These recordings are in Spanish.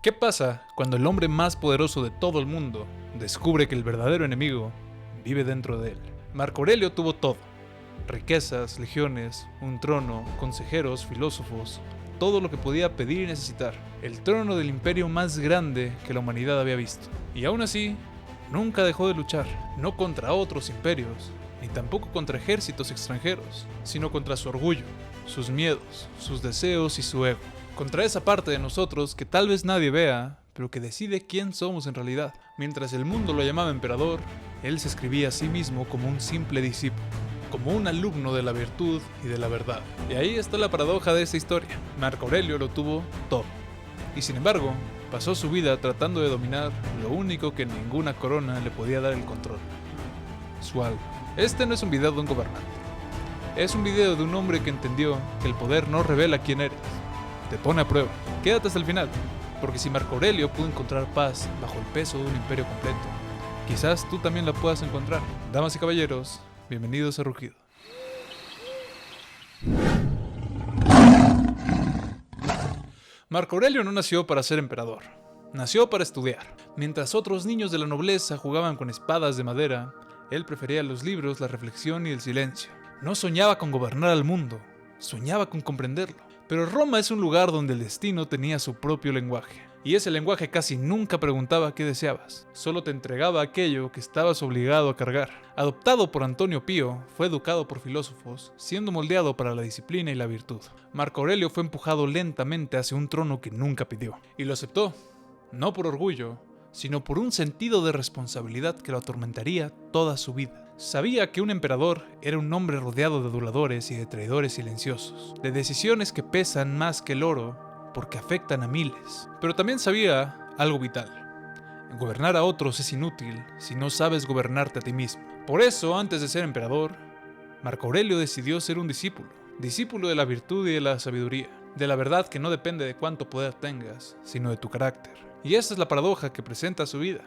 ¿Qué pasa cuando el hombre más poderoso de todo el mundo descubre que el verdadero enemigo vive dentro de él? Marco Aurelio tuvo todo: riquezas, legiones, un trono, consejeros, filósofos, todo lo que podía pedir y necesitar. El trono del imperio más grande que la humanidad había visto. Y aún así, nunca dejó de luchar, no contra otros imperios, ni tampoco contra ejércitos extranjeros, sino contra su orgullo, sus miedos, sus deseos y su ego. Contra esa parte de nosotros que tal vez nadie vea, pero que decide quién somos en realidad. Mientras el mundo lo llamaba emperador, él se escribía a sí mismo como un simple discípulo, como un alumno de la virtud y de la verdad. Y ahí está la paradoja de esta historia. Marco Aurelio lo tuvo todo, y sin embargo, pasó su vida tratando de dominar lo único que ninguna corona le podía dar el control: su alma. Este no es un video de un gobernante, es un video de un hombre que entendió que el poder no revela quién eres, te pone a prueba. Quédate hasta el final, porque si Marco Aurelio pudo encontrar paz bajo el peso de un imperio completo, quizás tú también la puedas encontrar. Damas y caballeros, bienvenidos a Rugido. Marco Aurelio no nació para ser emperador, nació para estudiar. Mientras otros niños de la nobleza jugaban con espadas de madera, él prefería los libros, la reflexión y el silencio. No soñaba con gobernar al mundo, soñaba con comprenderlo. Pero Roma es un lugar donde el destino tenía su propio lenguaje. Y ese lenguaje casi nunca preguntaba qué deseabas, solo te entregaba aquello que estabas obligado a cargar. Adoptado por Antonio Pío, fue educado por filósofos, siendo moldeado para la disciplina y la virtud. Marco Aurelio fue empujado lentamente hacia un trono que nunca pidió. Y lo aceptó, no por orgullo, sino por un sentido de responsabilidad que lo atormentaría toda su vida. Sabía que un emperador era un hombre rodeado de aduladores y de traidores silenciosos, de decisiones que pesan más que el oro porque afectan a miles. Pero también sabía algo vital: gobernar a otros es inútil si no sabes gobernarte a ti mismo. Por eso, antes de ser emperador, Marco Aurelio decidió ser un discípulo, discípulo de la virtud y de la sabiduría, de la verdad que no depende de cuánto poder tengas, sino de tu carácter. Y esa es la paradoja que presenta su vida.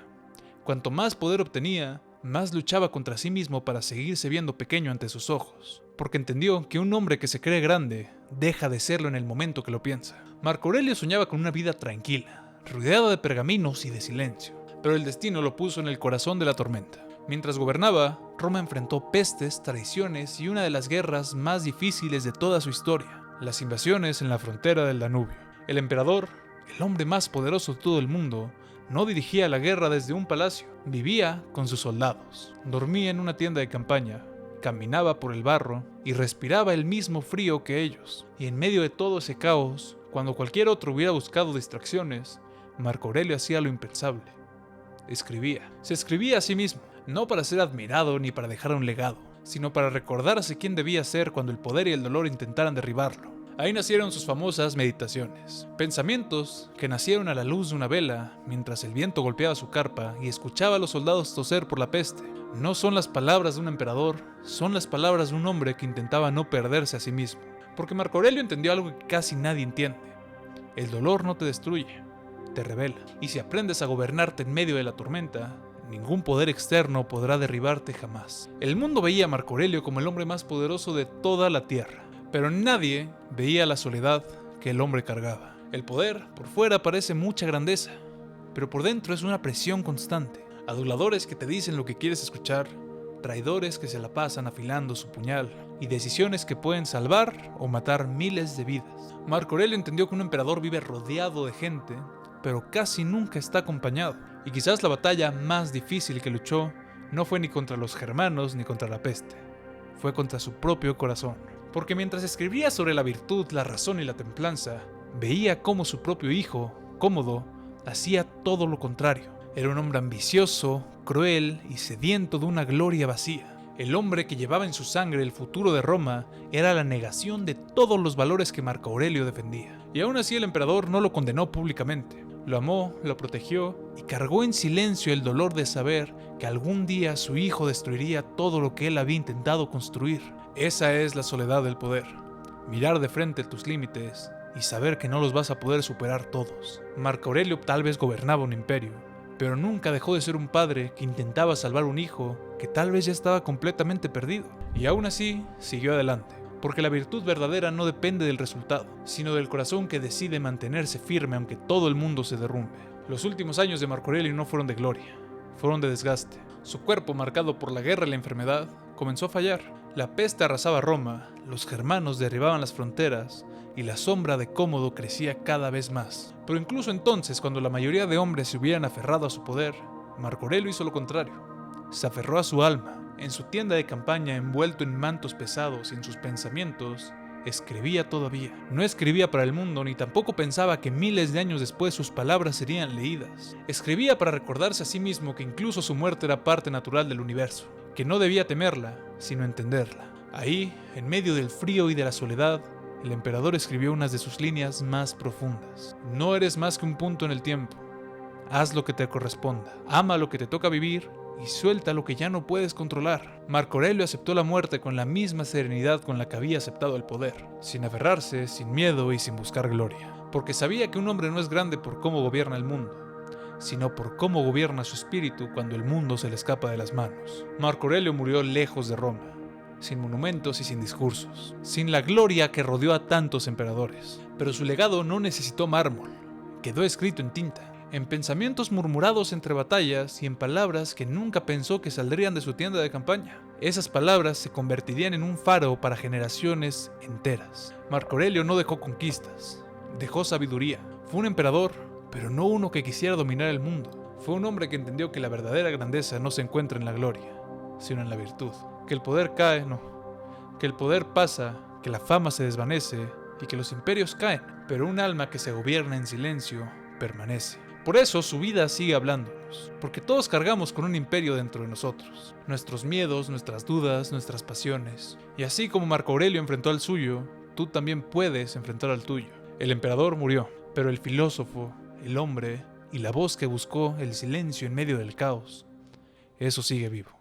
Cuanto más poder obtenía, más luchaba contra sí mismo para seguirse viendo pequeño ante sus ojos, porque entendió que un hombre que se cree grande deja de serlo en el momento que lo piensa. Marco Aurelio soñaba con una vida tranquila, rodeada de pergaminos y de silencio, pero el destino lo puso en el corazón de la tormenta. Mientras gobernaba, Roma enfrentó pestes, traiciones y una de las guerras más difíciles de toda su historia: las invasiones en la frontera del Danubio. El emperador, el hombre más poderoso de todo el mundo, no dirigía la guerra desde un palacio, vivía con sus soldados, dormía en una tienda de campaña, caminaba por el barro y respiraba el mismo frío que ellos. Y en medio de todo ese caos, cuando cualquier otro hubiera buscado distracciones, Marco Aurelio hacía lo impensable: escribía. Se escribía a sí mismo, no para ser admirado ni para dejar un legado, sino para recordarse quién debía ser cuando el poder y el dolor intentaran derribarlo. Ahí nacieron sus famosas meditaciones, pensamientos que nacieron a la luz de una vela mientras el viento golpeaba su carpa y escuchaba a los soldados toser por la peste. No son las palabras de un emperador, son las palabras de un hombre que intentaba no perderse a sí mismo. Porque Marco Aurelio entendió algo que casi nadie entiende: el dolor no te destruye, te revela. Y si aprendes a gobernarte en medio de la tormenta, ningún poder externo podrá derribarte jamás. El mundo veía a Marco Aurelio como el hombre más poderoso de toda la tierra, pero nadie veía la soledad que el hombre cargaba. El poder, por fuera, parece mucha grandeza, pero por dentro es una presión constante. Aduladores que te dicen lo que quieres escuchar, traidores que se la pasan afilando su puñal, y decisiones que pueden salvar o matar miles de vidas. Marco Aurelio entendió que un emperador vive rodeado de gente, pero casi nunca está acompañado. Y quizás la batalla más difícil que luchó no fue ni contra los germanos ni contra la peste, fue contra su propio corazón. Porque mientras escribía sobre la virtud, la razón y la templanza, veía cómo su propio hijo, Cómodo, hacía todo lo contrario. Era un hombre ambicioso, cruel y sediento de una gloria vacía. El hombre que llevaba en su sangre el futuro de Roma era la negación de todos los valores que Marco Aurelio defendía. Y aún así el emperador no lo condenó públicamente. Lo amó, lo protegió y cargó en silencio el dolor de saber que algún día su hijo destruiría todo lo que él había intentado construir. Esa es la soledad del poder: mirar de frente tus límites y saber que no los vas a poder superar todos. Marco Aurelio tal vez gobernaba un imperio, pero nunca dejó de ser un padre que intentaba salvar un hijo que tal vez ya estaba completamente perdido. Y aún así, siguió adelante. porque la virtud verdadera no depende del resultado, sino del corazón que decide mantenerse firme aunque todo el mundo se derrumbe. Los últimos años de Marco Aurelio no fueron de gloria, fueron de desgaste. Su cuerpo, marcado por la guerra y la enfermedad, comenzó a fallar. La peste arrasaba Roma, los germanos derribaban las fronteras y la sombra de Cómodo crecía cada vez más. Pero incluso entonces, cuando la mayoría de hombres se hubieran aferrado a su poder, Marco Aurelio hizo lo contrario. Se aferró a su alma. En su tienda de campaña, envuelto en mantos pesados y en sus pensamientos, escribía todavía. No escribía para el mundo, ni tampoco pensaba que miles de años después sus palabras serían leídas. Escribía para recordarse a sí mismo que incluso su muerte era parte natural del universo, que no debía temerla, sino entenderla. Ahí, en medio del frío y de la soledad, el emperador escribió unas de sus líneas más profundas. No eres más que un punto en el tiempo. Haz lo que te corresponda. Ama lo que te toca vivir y suelta lo que ya no puedes controlar. Marco Aurelio aceptó la muerte con la misma serenidad con la que había aceptado el poder, sin aferrarse, sin miedo y sin buscar gloria. Porque sabía que un hombre no es grande por cómo gobierna el mundo, sino por cómo gobierna su espíritu cuando el mundo se le escapa de las manos. Marco Aurelio murió lejos de Roma, sin monumentos y sin discursos, sin la gloria que rodeó a tantos emperadores. Pero su legado no necesitó mármol, quedó escrito en tinta, en pensamientos murmurados entre batallas y en palabras que nunca pensó que saldrían de su tienda de campaña. Esas palabras se convertirían en un faro para generaciones enteras. Marco Aurelio no dejó conquistas, dejó sabiduría. Fue un emperador, pero no uno que quisiera dominar el mundo. Fue un hombre que entendió que la verdadera grandeza no se encuentra en la gloria, sino en la virtud. Que el poder cae, no. Que el poder pasa, que la fama se desvanece y que los imperios caen, pero un alma que se gobierna en silencio permanece. Por eso su vida sigue hablándonos, porque todos cargamos con un imperio dentro de nosotros, nuestros miedos, nuestras dudas, nuestras pasiones. Y así como Marco Aurelio enfrentó al suyo, tú también puedes enfrentar al tuyo. El emperador murió, pero el filósofo, el hombre y la voz que buscó el silencio en medio del caos, eso sigue vivo.